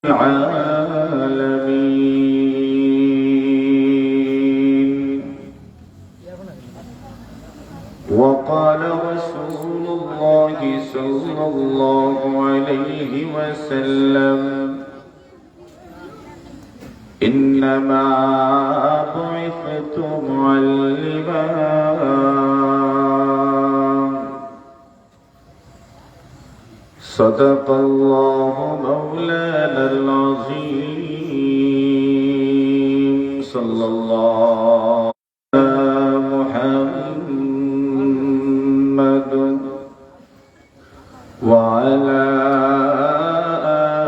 العالمين. وقال رسول الله صلى الله عليه وسلم: إنما بعثت معلما. صدق الله مولانا العظيم. صلى الله على محمد وعلى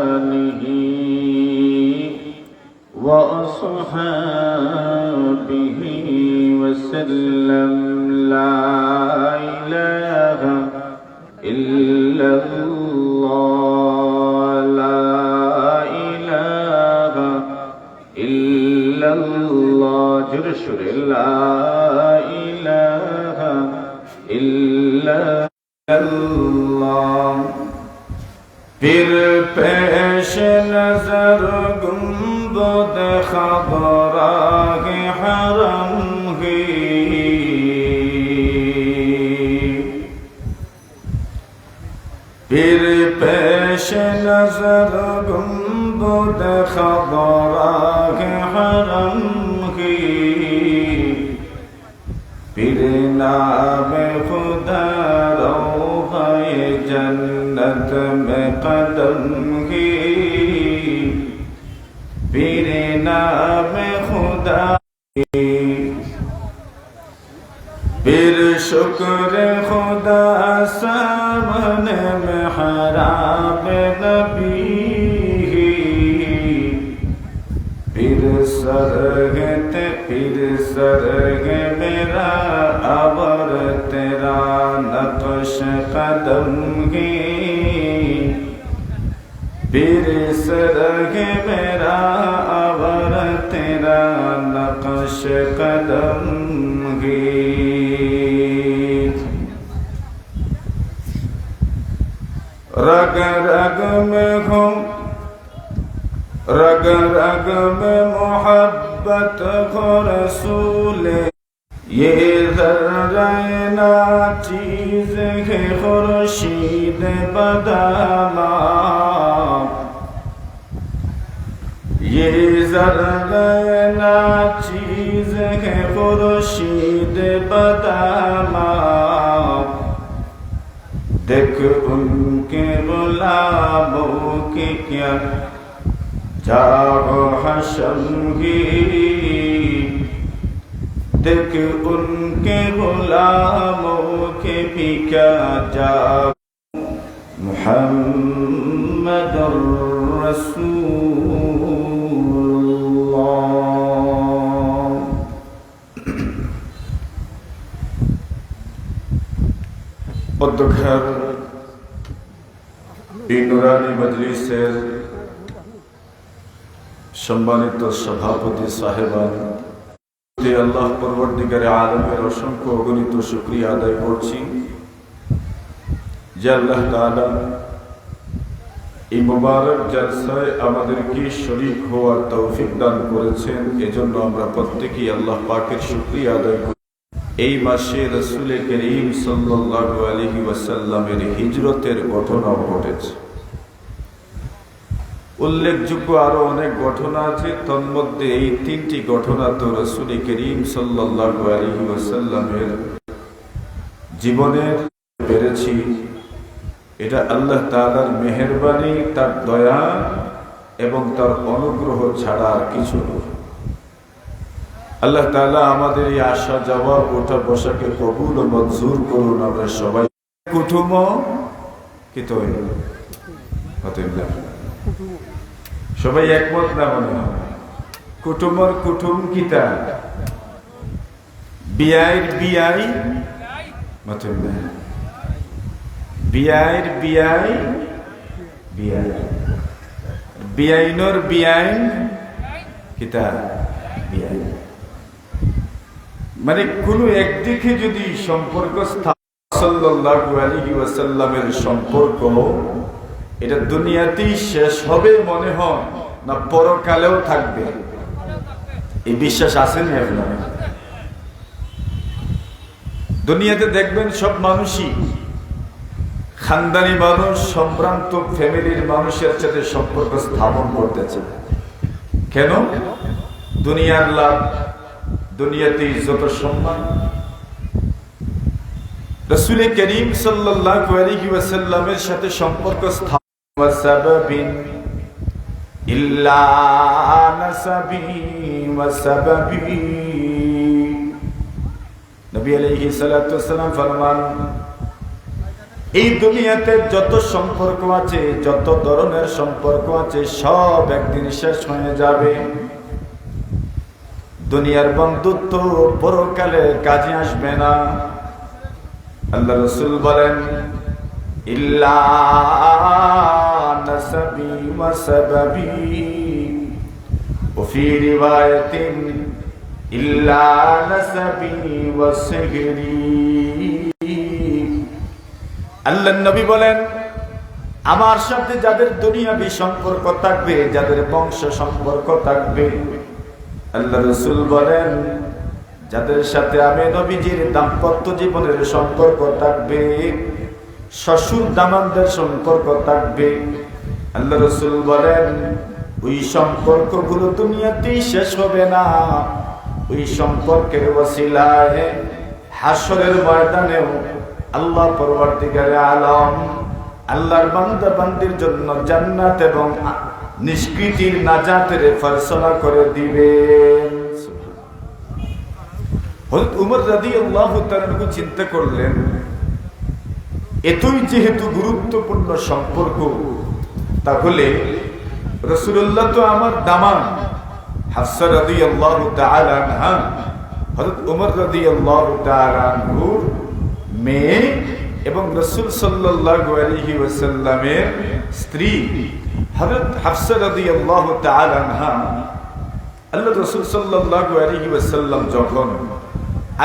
آله وأصحابه وسلم. لا إله إلا الله، لا إله إلا الله. جرشر لا إله إلا اللہ. پھر پیش نظر گنبد خضراء حرم ہی، پھر پیش نظر گنبد خضراء حرم ہی، پھر نام خدا روضۂ جنت میں قدم ہی، پھر نام خدا، پھر شکر خدا سامنے محراب نبی، پھر سرگ میرا ابر تیرا نقش قدم ہی، پھر سرگ میرا ابر تیرا نقش قدم ہی. رگ رگ میں ہوں، رگ رگ میں محبت ہو رسول، یہ ذرہ ناچیز ہے خورشید بدامہ، یہ ذرہ ناچیز ہے خورشید بدامہ. دیکھ ان کے غلاموں کی کیا جاؤ حشم ہی، دیکھ ان کے غلاموں کے بھی کیا جاؤ. محمد رسول اللہ. অধ্যক্ষের এই নুরানি মজলিসের সম্মানিত সভাপতি সাহেবান, আল্লাহ পরবর্তীকারে আলমের অসংখ্য অগণিত শুকরিয়া আদায় করছি যে আল্লাহ তাআলা এই মুবারক জলসায় আমাদেরকে শরীক হওয়ার তৌফিক দান করেছেন। এজন্য আমরা প্রত্যেকেই আল্লাহ পাকের শুকরিয়া আদায় করি। এই মাসে রাসূল করিম সাল্লাল্লাহু আলাইহি ওয়াসাল্লামের হিজরতের ঘটনা ঘটেছে। উল্লেখযোগ্য আরো অনেক ঘটনা আছে, তন্মধ্যে এই তিনটি ঘটনা তো রাসূল করিম সাল্লাল্লাহু আলাইহি ওয়াসাল্লামের জীবনের পেরেছি। এটা আল্লাহ তাআলার মেহেরবানি, তার দয়া এবং তার অনুগ্রহ ছাড়া আর কিছু নয়। আল্লাহ তাআলা আমাদের এই আসা যাওয়া ওঠা বসাকে কবুল ও মঞ্জুর করুন। আমরা সবাই কুটুম কি তো সবাই একমত না মনে হয়? কুটুমর কুটুম কিতা বিয়াইর বিয়াই মত বিয়াইর বিয়াই বিয়াই বিয়াইনর বিয়াইন কিতা বিয়াই, মানে কোন একদিকে যদি সম্পর্ক সাল্লাল্লাহু আলাইহি ওয়াসাল্লামের সম্পর্ক এটা দুনিয়াতেই শেষ হবে মনে হয় না পরকালেও থাকবে? এই বিশ্বাস আছে না আপনার? দুনিয়াতে দেখবেন সব মানুষই খানদানি মানুষ, সম্ভ্রান্ত ফ্যামিলির মানুষের সাথে সম্পর্ক স্থাপন করতেছে। কেন? দুনিয়ার লাভ, দুনিয়াতে ইজ্জত সম্মান। রাসূল করিম সাল্লাল্লাহু আলাইহি ওয়াসাল্লামের সাথে সম্পর্ক স্থাপন ওয়াসাবাবিন ইল্লা নাসাবি ওয়াসাবাবি। নবী আলাইহিস সালাতু ওয়াসসালাম ফরমান, এই দুনিয়াতে যত সম্পর্ক আছে, যত ধরনের সম্পর্ক আছে, সব একদিন শেষ হয়ে যাবে। দুনিয়ার বন্ধুত্ব পরকালে কাজে আসবে না। আল্লাহ রাসূল বলেন, ইল্লা নাসাবি ওয়া সাবাবি, ওয়া ফি রিওয়ায়াতিন ইল্লা নাসাবি ওয়া সিহরি। আল্লাহর নবী বলেন, আমার সাথে যাদের দুনিয়াবি সম্পর্ক থাকবে, যাদের বংশ সম্পর্ক থাকবে, আল্লাহ রাসূল বলেন, যাদের সাথে আমি নবীজির দাম্পত্য জীবনের সম্পর্ক থাকবে, শ্বশুর দামানদের সম্পর্ক থাকবে, আল্লাহ রাসূল বলেন, ওই সম্পর্কগুলো দুনিয়াতেই শেষ হবে না। ওই সম্পর্কের ওসিলায় হাসরের ময়দানেও আল্লাহ পরবর্তীকালে আলম আল্লাহর বান্দা বান্দির জন্য জান্নাত এবং নিষ্কৃতির নাজাতের ফয়সালা করে দিবেন। হযরত উমর রাদিয়াল্লাহু তাআলা চিন্তা করলেন, এতই যেহেতু গুরুত্বপূর্ণ সম্পর্ক, তাহলে রাসূলুল্লাহ তো আমার দামান হাফসা রাদিয়াল্লাহু তাআলা আনহা, হযরত উমর রাদিয়াল্লাহু তাআলা আনহুর মেয়ে এবং রাসূল সাল্লাল্লাহু আলাইহি ওয়াসাল্লামের স্ত্রী হযরত হাফসা রাদিয়াল্লাহু তাআলা আনহা। আল্লাহ রাসূল সাল্লাল্লাহু আলাইহি ওয়াসাল্লাম যখন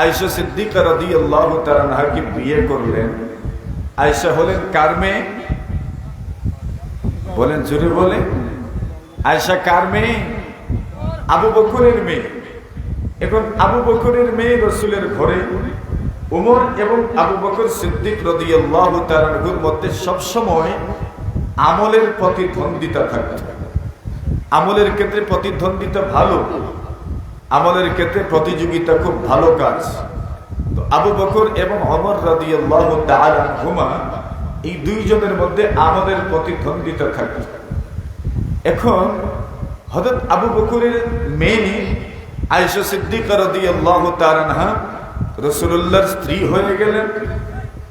আয়েশা সিদ্দিকা রাদিয়াল্লাহু তাআলা আনহাকে বিয়ে করলেন, আয়েশা হলেন কার মেয়ে? বলেন, জোরে বলে। আয়েশা কার মেয়ে? আবু বকরের মেয়ে। এখন আবু বকরের মেয়ে রাসূলের ঘরে উমর এবং আবু বকর সিদ্দিক রাদিয়াল্লাহু তাআলা আনহুর মধ্যে সব সময় আমলের প্রতিদ্বন্দ্বিতা থাকত। আমলের ক্ষেত্রে প্রতিদ্বন্দ্বিতা ভালো, আমলের ক্ষেত্রে প্রতিযোগিতা খুব ভালো কাজ। তো আবু বকর এবং ওমর রাদিয়াল্লাহু তাআলা আনহুমা, এই দুইজনের মধ্যে আমলের প্রতিদ্বন্দ্বিতা থাকত। এখন হযরত আবু বকরের মেয়ে আয়েশা সিদ্দিকা রাদিয়াল্লাহু তাআলা আনহা রাসূলুল্লাহর স্ত্রী হয়ে গেলেন।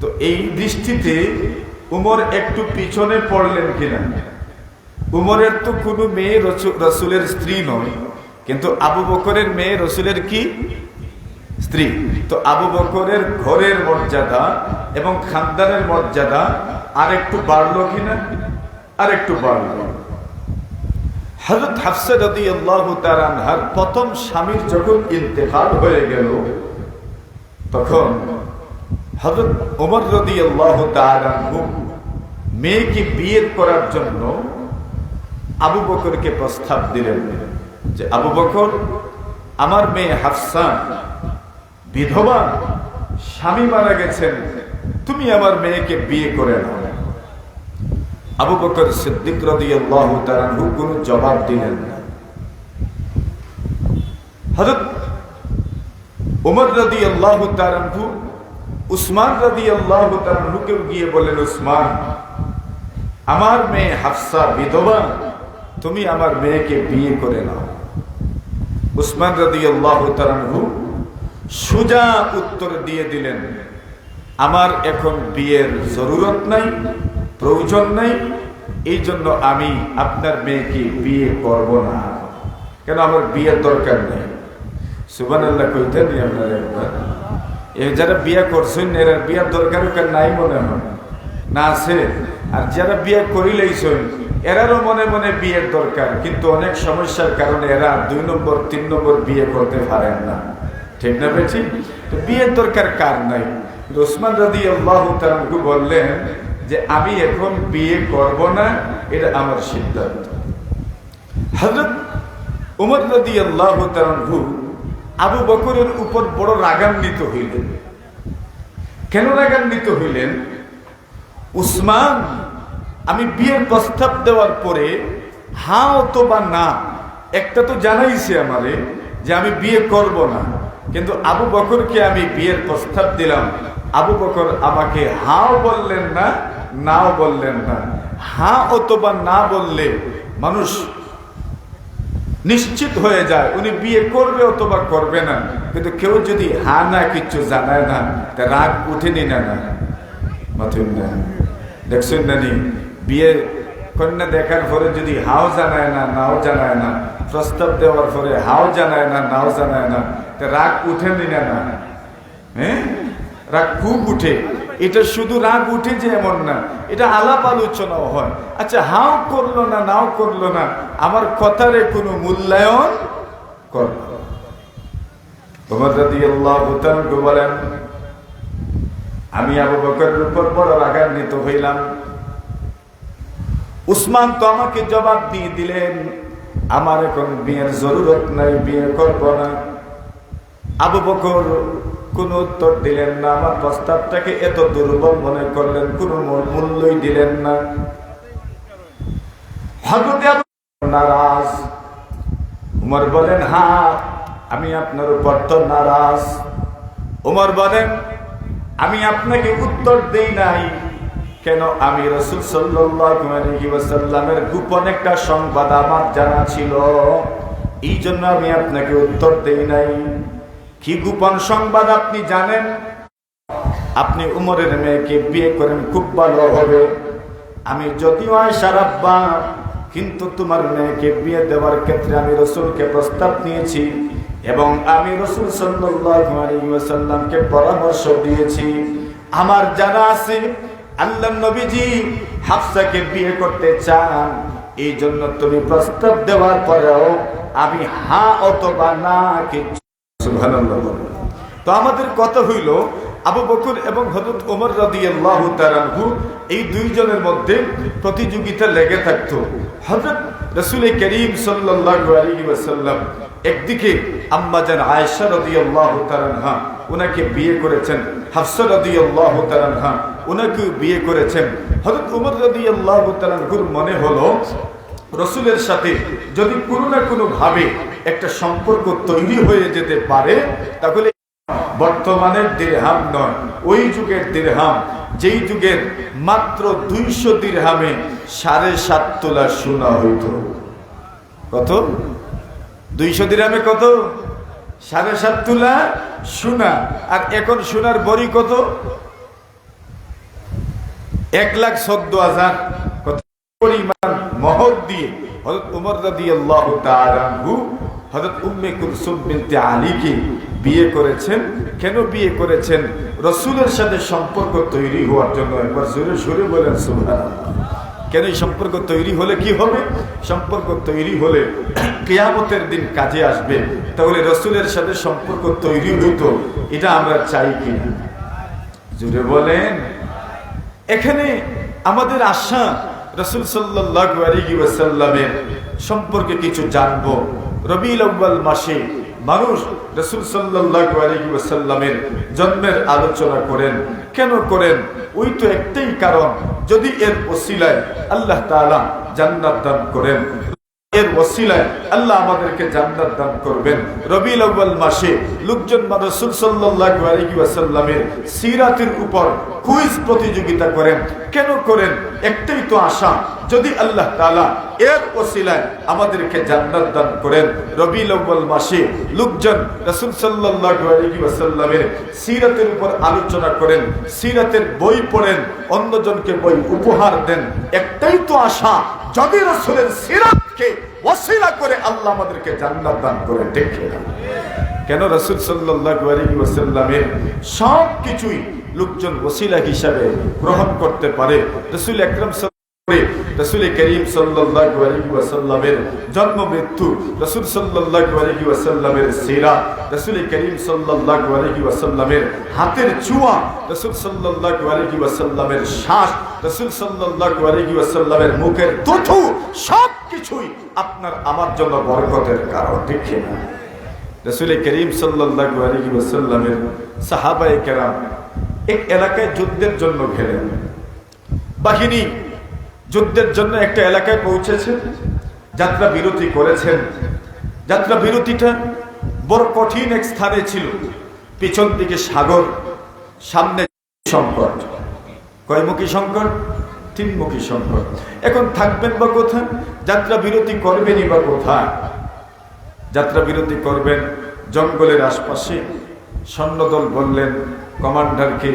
তো এই দৃষ্টিতে উমর একটু পিছনে পড়লেন কিনা? উমরের তো কোনো মেয়ে রাসূলের স্ত্রী নয়, কিন্তু আবু বকরের মেয়ে রাসূলের কি স্ত্রী। তো আবু বকরের ঘরের মর্যাদা এবং খানদানের মর্যাদা আর একটু বাড়লো কিনা? আর একটু বাড়লো। হযরত হাফসা রাদিয়াল্লাহু তাআলা আনহার প্রথম স্বামীর যখন ইন্তেকাল হয়ে গেল, তখন হযরত ওমর রাদিয়াল্লাহু তাআলা আনহু মেয়েকে বিয়ে করার জন্য আবু বকরকে প্রস্তাব দিলেন যে, আবু বকর, আমার মেয়ে হাফসা বিধবা, স্বামী মারা গেছেন, তুমি আমার মেয়েকে বিয়ে করে নাও। আবু বকর সিদ্দিক রাদিয়াল্লাহু তাআলা আনহু কোনো জবাব দিলেন না। হযরত ওমর রাদিয়াল্লাহু তাআলা আনহু উসমান রাদিয়াল্লাহু তাআলা আনহুকে গিয়ে বলেন, উসমান, আমার মেয়ে হাফসা বিধবা, তুমি আমার মেয়েকে বিয়ে করে নাও। উসমান রাদিয়াল্লাহু তাআলা আনহু সোজা উত্তর দিয়ে দিলেন, আমার এখন বিয়ের জরুরত নাই, প্রয়োজন নাই, এই জন্য আমি আপনার মেয়েকে বিয়ে করব না। কেন? আমার বিয়ের দরকার নেই। সুবহানাল্লাহ কইতে দিই আপনার একবার। এই যারা বিয়ে করছেন এরা বিয়ের দরকার নাই মনে হয় না, আছে। আর যারা বিয়ে করিলেইছেন এরারও মনে মনে বিয়ের দরকার, কিন্তু অনেক সমস্যার কারণে এরা 2 নম্বর 3 নম্বর বিয়ে করতে পারেন না। ঠিক না বেশি? তো বিয়ের দরকার কার নাই? উসমান রাদিয়াল্লাহু তাআলা বললেন, যে আমি এখন বিয়ে করব না, এটা আমার সিদ্ধান্ত। হযরত ওমর রাদিয়াল্লাহু তাআলা আনহু আবু বকরের উপর বড় রাগান্বিত হইলেন। কেন রাগান্বিত হইলেন? উসমান আমি বিয়ের প্রস্তাব দেওয়ার পরে হ্যাঁ অথবা না একটা তো জানাইছে আমারে যে আমি বিয়ে করব না, কিন্তু আবু বকরকে আমি বিয়ের প্রস্তাব দিলাম, আবু বকর আমাকে হাও বললেন না, নাও বললেন না। হ্যাঁ অথবা না বললে মানুষ নিশ্চিত হয়ে যায় উনি বিয়ে করবে অথবা করবে না, কিন্তু কেউ যদি হ্যাঁ না কিছু জানায় না, তা রাগ উঠেনি না না মাথুন না। দেখছেন নানি, বিয়ে কন্যা দেখার পরে যদি হাও জানায় না, নাও জানায় না, প্রস্তাব দেওয়ার পরে হাও জানায় না, নাও জানায় না, তা রাগ উঠেনি না না? হ্যাঁ, রাগ খুব উঠে। এটা শুধু রাগ উঠে যে এমন না, এটা আলাপ আলোচনাও হয়। আচ্ছা, হাও করলো না, নাও করলো না, আমার কথারে কোনো মূল্যায়ন করল। ওমর রাদিয়াল্লাহু তাআলা বলেন, আমি আবু বকরের উপর বড় রাগান্বিত হইলাম। উসমান তো আমাকে জবাব দিয়ে দিলেন, আমার এখন বিয়ের জরুরত নাই, বিয়ে করব না। আবু বকর কোন উত্তর দিলেন না, আমার প্রস্তাবটাকে এত দুর্বল মনে করলেন, কোন মূল্যই দিলেন না। হযরত আবু বকর নারাজ। উমর বলেন, হ্যাঁ আমি আপনার উপর তো নারাজ। উমর বলেন, আমি আপনাকে উত্তর দেই নাই কেন? আমি রাসূল সাল্লাল্লাহু আলাইহি ওয়াসাল্লামের গোপন একটা সংবাদ আমার জানা ছিল, এই জন্য আমি আপনাকে উত্তর দেই নাই। কি গোপন সংবাদ আপনি জানেন? আপনি উমরের মেয়েকে বিয়ে করেন, খুব ভালো হবে। আমি যদিও আয়েশার আব্বা, কিন্তু তোমার মেয়েকে বিয়ে দেওয়ার ক্ষেত্রে আমি রাসূলকে প্রস্তাব নিয়েছি এবং আমি রাসূল সাল্লাল্লাহু আলাইহি ওয়াসাল্লামকে পরামর্শ দিয়েছি। আমার জানা আছে আল্লাহর নবীজি হাফসাকে বিয়ে করতে চান, এই জন্য তুমি প্রস্তাব দেওয়ার পরেও আমি হ্যাঁ অথবা না কিছু। সুবহানাল্লাহ। তো আমাদের কথা হইল আবু বকর এবং হযরত ওমর রাদিয়াল্লাহু তাআলা আনহু, এই দুইজনের মধ্যে প্রতিযোগিতা লেগে থাকতো। হযরত রাসূল করিম সাল্লাল্লাহু আলাইহি ওয়াসাল্লাম একদিকে আম্মা জান আয়েশা রাদিয়াল্লাহু তাআলা আনহা উনাকে বিয়ে করেছেন, হাফসা রাদিয়াল্লাহু তাআলা আনহা উনাকে বিয়ে করেছেন। হযরত ওমর রাদিয়াল্লাহু তাআলা আনহুর মনে হলো রাসূলের সাথে যদি কোনো না কোনো ভাবে একটা সম্পর্ক তৈরি হয়ে যেতে পারে, তাহলে বর্তমানের দিরহাম নয়, ওই যুগের দিরহাম, যেই যুগের মাত্র 200 দিরহামে 7.5 তোলা সোনা হইত। কত? 200 দিরহামে কত? 7.5 তোলা সোনা। আর এখন সোনার বড়ি কত? 1,14,000। কত পরিমাণ মহর দিয়ে হযরত ওমর রাদিয়াল্লাহু তাআলা আনহু হযরত উম্মে কুলসুম বিনতে আলীকে বিয়ে করেছেন। কেন বিয়ে করেছেন? রাসূলের সাথে সম্পর্ক তৈরি হওয়ার জন্য। একবার জোরে জোরে বলেন সুবহানাল্লাহ। কেন এই সম্পর্ক তৈরি হলে কি হবে? সম্পর্ক তৈরি হলে কিয়ামতের দিন কাজে আসবে। তাহলে রাসূলের সাথে সম্পর্ক তৈরি হইতো, এটা আমরা চাই কি? জোরে বলেন। এখানে আমাদের আশা রাসূল সাল্লাল্লাহু আলাইহি ওয়াসাল্লামের সম্পর্কে কিছু জানবো। রবিউল আউয়াল মাসে মানুষ রাসূল সাল্লাল্লাহু আলাইহি ওয়াসাল্লামের জন্মের আলোচনা করেন। কেন করেন? ওই তো একটাই কারণ, যদি এর ওসিলায় আল্লাহ তাআলা জান্নাত দান করেন, এর ওসিলায় আল্লাহ আমাদেরকে জান্নাত দান করবেন। রবিউল আউয়াল মাসে লোকজন রাসূল সাল্লাল্লাহু আলাইহি ওয়াসাল্লামের সিরাতের উপর কুইজ প্রতিযোগিতা করেন। কেন করেন? একটাই তো আশা, যদি আল্লাহ তাআলা এর ওসিলায় আমাদেরকে জান্নাত দান করেন। রবিউল আউয়াল মাসে লোকজন রাসূল সাল্লাল্লাহু আলাইহি ওয়াসাল্লামের সিরাতের উপর আলোচনা করেন, সিরাতের বই পড়েন, অন্যজনকে বই উপহার দেন। একটাই তো আশা, যদি রাসূলের সিরাতকে ওসিলা করে আল্লাহ আমাদেরকে জান্নাত দান করে। ঠিক না? কেন? রাসূল সাল্লাল্লাহু আলাইহি ওয়াসাল্লামের সব কিছুই লোকজন ওসিলা হিসাবে গ্রহণ করতে পারে। রাসূল আকরাম রাসূল করিম সাল্লাল্লাহু আলাইহি ওয়াসাল্লামের জন্ম মৃত্যু, রাসূল সাল্লাল্লাহু আলাইহি ওয়াসাল্লামের সিরাত, রাসূল করিম সাল্লাল্লাহু আলাইহি ওয়াসাল্লামের হাতের ছোঁয়া, রাসূল সাল্লাল্লাহু আলাইহি ওয়াসাল্লামের শ্বাস, রাসূল সাল্লাল্লাহু আলাইহি ওয়াসাল্লামের মুখের থুথু সবকিছুই আপনার আমার জন্য বরকতের কারণ, ঠিক না? রাসূল করিম সাল্লাল্লাহু আলাইহি ওয়াসাল্লামের সাহাবায়ে কেরাম এক এলাকায় যুদ্ধের জন্য গেলেন। বাহিনী যুদ্ধের জন্য একটা এলাকায় পৌঁছেছে, যাত্রা বিরতি করেছেন। যাত্রা বিরতিটা বড় কঠিন এক স্থানে ছিল। পিছন দিকে সাগর, সামনে সংকট। কয়মুখী সংকট? তিনমুখী সংকট। এখন থাকবেন বা কোথায়? যাত্রা বিরতি করবেনই বা কোথায়? যাত্রা বিরতি করবেন জঙ্গলের আশপাশে। সৈন্যদল বললেন কমান্ডারকে,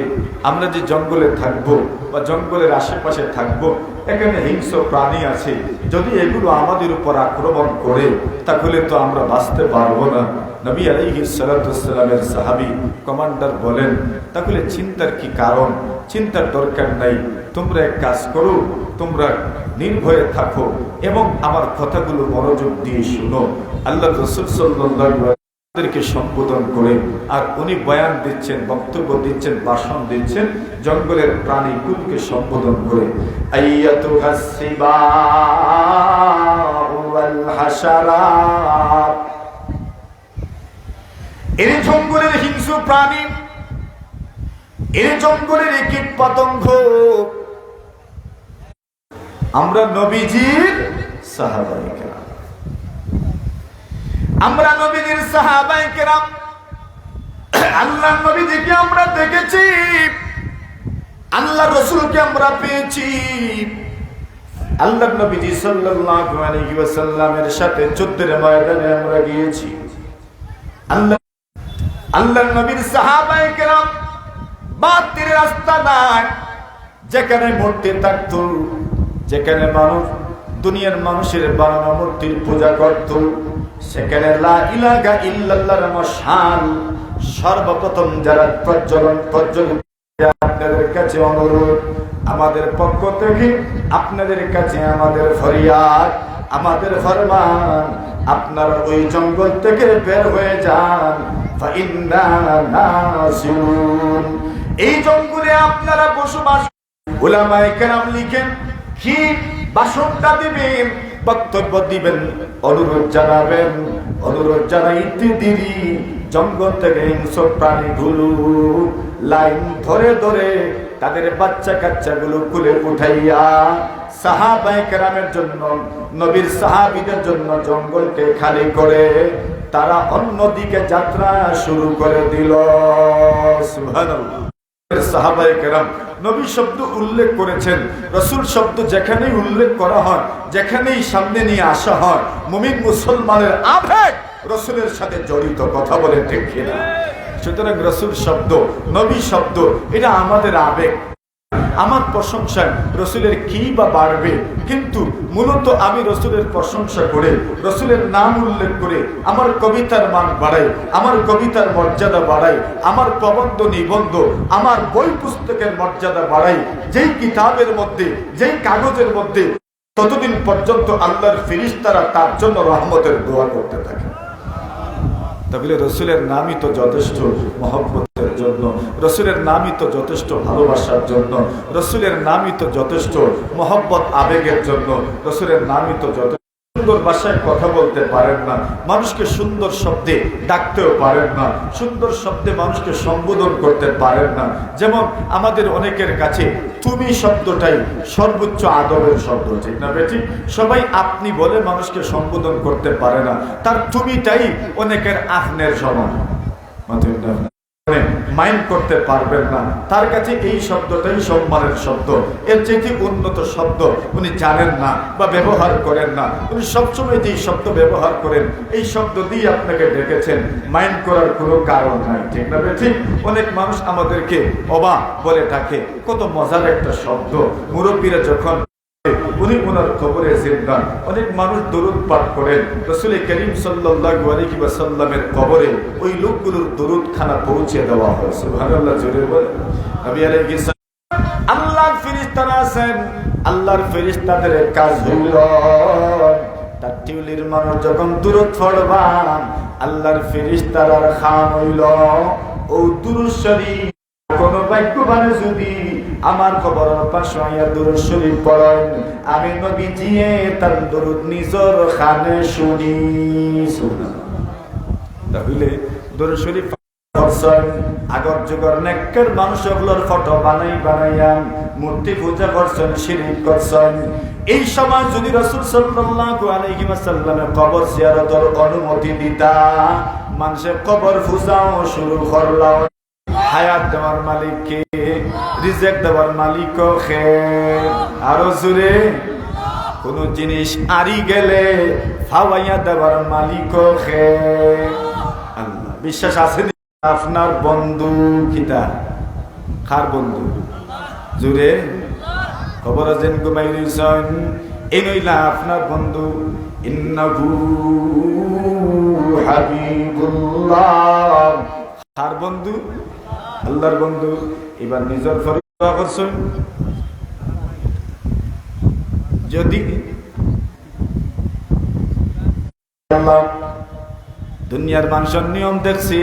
আমরা যে জঙ্গলে থাকবো বা জঙ্গলের আশেপাশে থাকবো, এখানে হিংস্র প্রাণী আছে, যদি এগুলো আমাদের উপর আক্রমণ করে তাহলে তো আমরা বাঁচতে পারবো না। নবী আলাইহিস সালাতু ওয়াস সালামের সাহাবী কমান্ডার বলেন, তাহলে চিন্তার কি কারণ? চিন্তার দরকার নাই, তোমরা এক কাজ করো, তোমরা নির্ভয়ে থাকো এবং আমার কথাগুলো মনোযোগ দিয়ে শুনো। আল্লাহ রাসূল সাল্লাল্লাহু আলাইহি ওয়াসাল্লামকে সম্বোধন করে, আর উনি বয়ান দিচ্ছেন, বক্তব্য দিচ্ছেন, ভাষণ দিচ্ছেন জঙ্গলের প্রাণীগুলোকে সম্বোধন করে। আইয়াতুহাস সিবাউ ওয়াল হাশারাত, এই জঙ্গলের হিংস্র প্রাণী, এই জঙ্গলের কীট পতঙ্গ, আমরা নবীজির সাহাবায়ে কেরাম, আমরা নবীজির সাহাবায়ে কেরাম, আল্লাহর নবীজিকে আমরা দেখেছি, আল্লাহর রাসূলকে আমরা পেয়েছি। আল্লাহর নবীজি সাল্লাল্লাহু আলাইহি ওয়াসাল্লামের সাথে যুদ্ধের ময়দানে আমরা গিয়েছি। আল্লাহর নবীর সাহাবায়ে কেরাম বাতিল রাস্তা নাই, যেখানে মূর্তি থাকতো, যেখানে মানুষ দুনিয়ার মানুষের বানানো মূর্তির পূজা করত, সেখানে লা ইলাহা ইল্লাল্লাহর মশাল সর্বপ্রথম যারা প্রজ্বলন আপনাদের কাছে অনুরোধ, আমাদের পক্ষ থেকে আপনাদের কাছে আমাদের ফরিয়াদ, আমাদের ফরমান, আপনারা ওই জঙ্গল থেকে বের হয়ে যান। ফাইন্না নাসিরুন, এই জঙ্গলে আপনারা বসবাস। উলামায়ে কেরাম লিখেন কি ভাষণটা দিবেন, বক্তব্য দিবেন, অনুরোধ জানাবেন, অনুরোধ জানাইতে দেরি জঙ্গল থেকে হিংস্র প্রাণীগুলো লাইন ধরে ধরে তাদের বাচ্চা কাচ্চাগুলো কুলে উঠাইয়া সাহাবায়ে কেরামের জন্য, নবীর সাহাবীদের জন্য জঙ্গলকে খালি করে তারা অন্যদিকে যাত্রা শুরু করে দিল। সুবহানাল্লাহ। সাহাবায়ে কেরাম নবী শব্দ উল্লেখ করেছেন, রাসূল শব্দ যেখানেই উল্লেখ করা হয়, যেখানেই সামনে নিয়ে আসা হয়, মুমিন মুসলমানের আবেগ রাসূলের সাথে জড়িত, কথা বলে ঠিক কিনা? সুতরাং রাসূল শব্দ, নবী শব্দ, এটা আমাদের আবেগ। আমার প্রশংসায় রাসূলের কি বা বাড়বে, কিন্তু মূলত আমি রাসূলের প্রশংসা করে, রাসূলের নাম উল্লেখ করে আমার কবিতার মান বাড়াই, আমার কবিতার মর্যাদা বাড়াই, আমার প্রবন্ধ নিবন্ধ, আমার বই পুস্তকের মর্যাদা বাড়াই, যেই কিতাবের মধ্যে, যেই কাগজের মধ্যে, ততদিন পর্যন্ত আল্লাহর ফেরেশতারা তার জন্য রহমতের দোয়া করতে থাকে। তাহলে রসুলের নামই তো যথেষ্ট মহব্বতের জন্য, রসুলের নামই তো যথেষ্ট ভালোবাসার জন্য, রসুলের নামই তো যথেষ্ট মহব্বত আবেগের জন্য, রসুলের নামই তো যথেষ্ট। সুন্দর ভাষায় কথা বলতে পারেন না, মানুষকে সুন্দর শব্দে ডাকতেও পারেন না, সুন্দর শব্দে মানুষকে সম্বোধন করতে পারেন না। যেমন আমাদের অনেকের কাছে তুমি শব্দটাই সর্বোচ্চ আদবের শব্দ, ঠিক না বেটি? সবাই আপনি বলে মানুষকে সম্বোধন করতে পারে না, তার তুমিটাই অনেকের আপনের সমান, মাইন্ড করতে পারবেন না। তার কাছে এই শব্দটাই সম্মানের শব্দ, এর চাইতে উন্নত শব্দ উনি জানেন না বা ব্যবহার করেন না। উনি সবসময় যেই শব্দ ব্যবহার করেন, এই শব্দ দিয়ে আপনাকে ডেকেছেন, মাইন্ড করার কোনো কারণ নাই, ঠিক না ঠিক? অনেক মানুষ আমাদেরকে অবাক বলে ডাকে, কত মজার একটা শব্দ। মুরব্বীরা যখন উনি ওনার কবরে জিন্দা, অনেক মানুষ দরুদ পাঠ করেন, রাসূল করিম সাল্লাল্লাহু আলাইহি ওয়াসাল্লামের কবরে ওই লোকগুলোর দরুদ খানা পৌঁছে দেওয়া হয়। সুবহানাল্লাহ, জোরে বলেন। নবী আলাইহিস সালাম, আল্লাহর ফেরেশতারা আছেন, আল্লাহর ফেরেশতাদের কাজ হইল তার টিউলির মানুষ যখন দরুদ পড়বান, আল্লাহর ফেরেশতারার খান হইল ও দুরূদ শরীফ কোন ভাগ্যবান যদি আমার কবরের পাশে আইয়া দরুদ শরীফ পড়েন, আমি নবীজি তার দরুদ নিজর কানে শুনি। তাহলে দরুদ শরীফ করছেন, আগর যুগের নেককার মানুষগুলোর ফটো বানাইয়া মূর্তি পূজা করছেন, শিরক করছেন। এই সময় যদি রাসূল সাল্লাল্লাহু আলাইহি ওয়াসাল্লামের কবর জিয়ারতের অনুমতি দিতা, মানুষের কবর পূজাও শুরু করলাম। হায়াত দেওয়ার মালিক কে? রিজিক দেওয়ার মালিক কে? আরো জোরে। কোন জিনিস আরি গেলে ফাওয়াইয়া দেওয়ার মালিক কে? আল্লাহ। বিশ্বাস আছে? আপনার বন্ধু কিতা? কার বন্ধু? জোরে। কবরে যেন ঘুমাই রইছেন, এই নইলা আপনার বন্ধু। ইন্নাহু হাবিবুল্লাহ। কার বন্ধু? আল্লাহর বন্ধু। এবার নিজের ফরিয়া করছেন, যদি দুনিয়ার মানুষের নিয়ম দেখছি